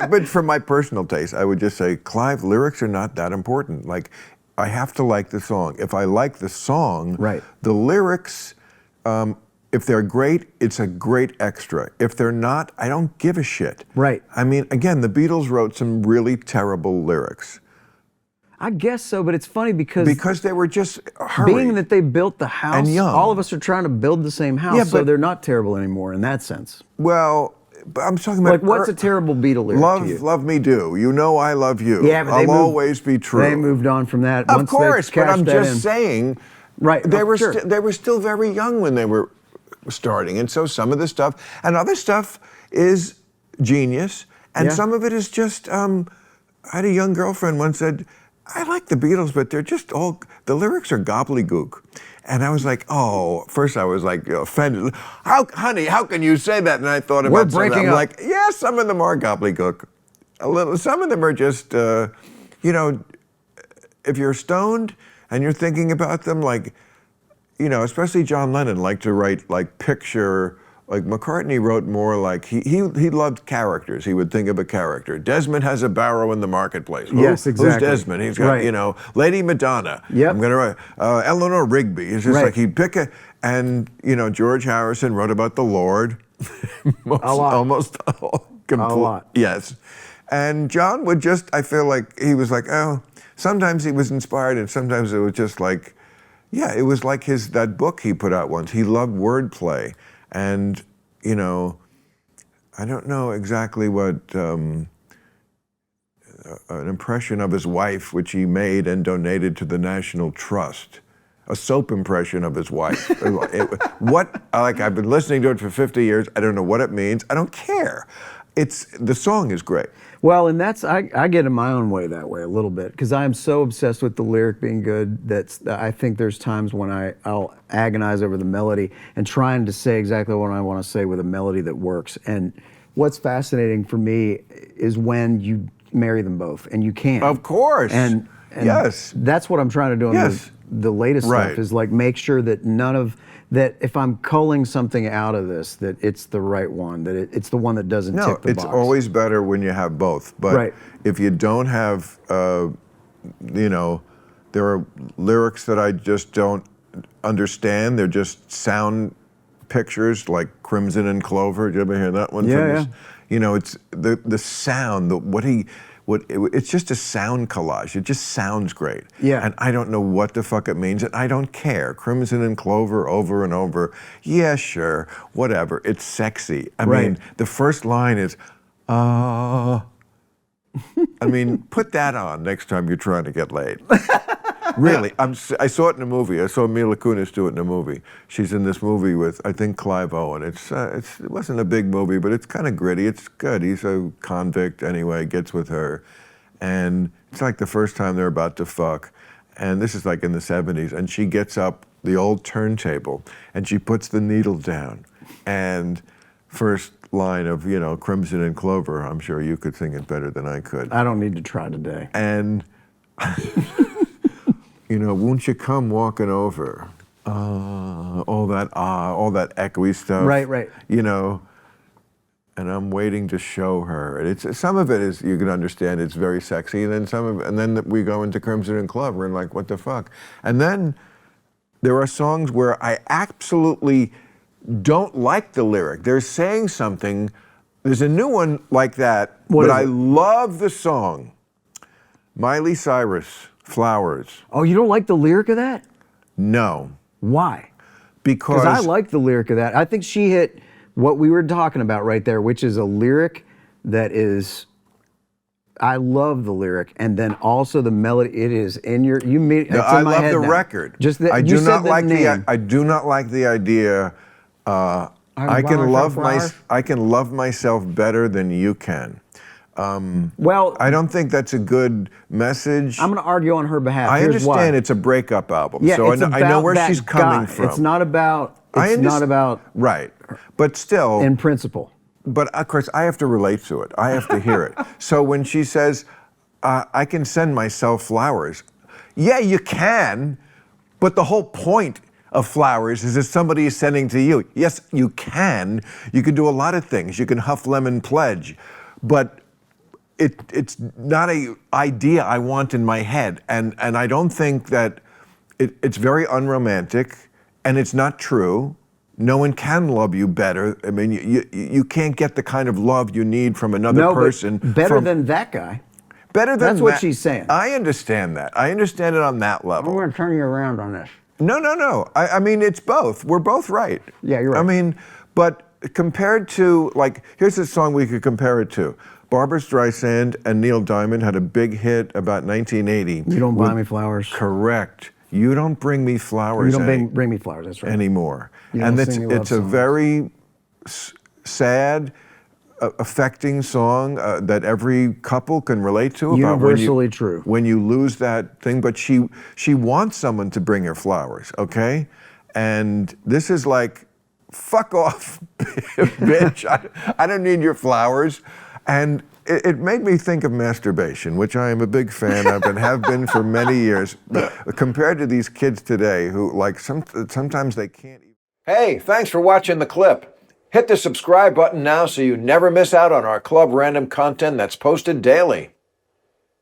but for my personal taste, I would just say, Clive, lyrics are not that important. Like, I have to like the song. If I like the song, the lyrics, if they're great, it's a great extra. If they're not, I don't give a shit. Right. I mean, again, the Beatles wrote some really terrible lyrics. I guess so, but it's funny because they were just hurried. Being that they built the house, and young. all of us are trying to build the same house, so they're not terrible anymore in that sense. Well, but I'm talking about... Like, what's a terrible Beatle lyric to you? Love me do. You know I love you. Yeah, but I'll always be true. They moved on from that. Of course, but I'm just saying, they were still very young when they were starting, and so some of the stuff, and other stuff is genius, and some of it is just, I had a young girlfriend once said, I like the Beatles, but they're just all, the lyrics are gobbledygook. And I was like, oh, first I was like offended. Honey, how can you say that? And I thought about something. I'm like, yeah, some of them are gobbledygook. Some of them are just, you know, if you're stoned and you're thinking about them, like, you know, especially John Lennon liked to write like picture. Like McCartney wrote more like, he loved characters. He would think of a character. Desmond has a barrow in the marketplace. Yes, exactly. Who's Desmond? He's got, you know, Lady Madonna. Yep. I'm going to write, Eleanor Rigby. It's just like he'd pick and, you know, George Harrison wrote about the Lord. Almost a lot. Yes. And John would just, I feel like he was like, oh, sometimes he was inspired and sometimes it was just like, yeah, it was like that book he put out once. He loved wordplay. And, you know, I don't know exactly what, an impression of his wife, which he made and donated to the National Trust. A soap impression of his wife. I've been listening to it for 50 years. I don't know what it means. I don't care. The song is great. Well, and I get in my own way that way a little bit, because I'm so obsessed with the lyric being good that I think there's times when I'll agonize over the melody and trying to say exactly what I want to say with a melody that works. And what's fascinating for me is when you marry them both, and you can. Of course. And yes. That's what I'm trying to do on the latest stuff, is like make sure that that if I'm culling something out of this, that it's the right one, that it's the one that doesn't tick the box. No, it's always better when you have both. But if you don't have, you know, there are lyrics that I just don't understand. They're just sound pictures, like Crimson and Clover. Did you ever hear that one? Yeah. You know, it's the sound, it's just a sound collage. It just sounds great. Yeah. And I don't know what the fuck it means, and I don't care. Crimson and Clover over and over. Yeah, sure, whatever. It's sexy. I mean, the first line is, I mean, put that on next time you're trying to get laid. Really, I saw it in a movie. I saw Mila Kunis do it in a movie. She's in this movie with, I think, Clive Owen. It wasn't a big movie, but it's kind of gritty. It's good. He's a convict anyway, gets with her. And it's like the first time they're about to fuck. And this is like in the 70s. And she gets up the old turntable and she puts the needle down. And first line of, you know, Crimson and Clover, I'm sure you could sing it better than I could. I don't need to try today. And... you know, won't you come walking over? All that echoey stuff. Right. You know, and I'm waiting to show her. And some of it is, you can understand, it's very sexy, and then we go into Crimson and Clover and like, what the fuck? And then there are songs where I absolutely don't like the lyric. They're saying something. There's a new one like that, but I love the song. Miley Cyrus. Flowers. Oh, you don't like the lyric of that? No. Why? Because I like the lyric of that. I think she hit what we were talking about right there, which is a lyric that is, I love the lyric, and then also the melody. It is in your, I love the record. Just that, I do not like the idea. I can love myself better than you can. Well, I don't think that's a good message. I'm going to argue on her behalf. I understand it's a breakup album, so I know where she's coming from. It's not about. Right, but still, in principle. But of course, I have to relate to it. I have to hear it. So when she says, "I can send myself flowers," yeah, you can, but the whole point of flowers is that somebody is sending to you. Yes, you can. You can do a lot of things. You can huff lemon pledge, but it's not a idea I want in my head, and I don't think that it's very unromantic, and it's not true. No one can love you better. I mean, you can't get the kind of love you need from another person. But better than that guy. Better than That's what she's saying. I understand that. I understand it on that level. I'm going to turn you around on this. No. I mean, it's both. We're both right. Yeah, you're right. I mean, but compared to, like, here's a song we could compare it to. Barbra Streisand and Neil Diamond had a big hit about 1980. You Don't Buy Me Flowers. Correct. You Don't Bring Me Flowers. You Don't Bring Me Flowers, that's right. Anymore. And it's a very sad, affecting song that every couple can relate to. Universally true. When you lose that thing, but she wants someone to bring her flowers, okay? And this is like, fuck off, bitch. I don't need your flowers. And it made me think of masturbation, which I am a big fan of and have been for many years. Compared to these kids today who, like, sometimes they can't. Hey, thanks for watching the clip. Hit the subscribe button now so you never miss out on our Club Random content that's posted daily.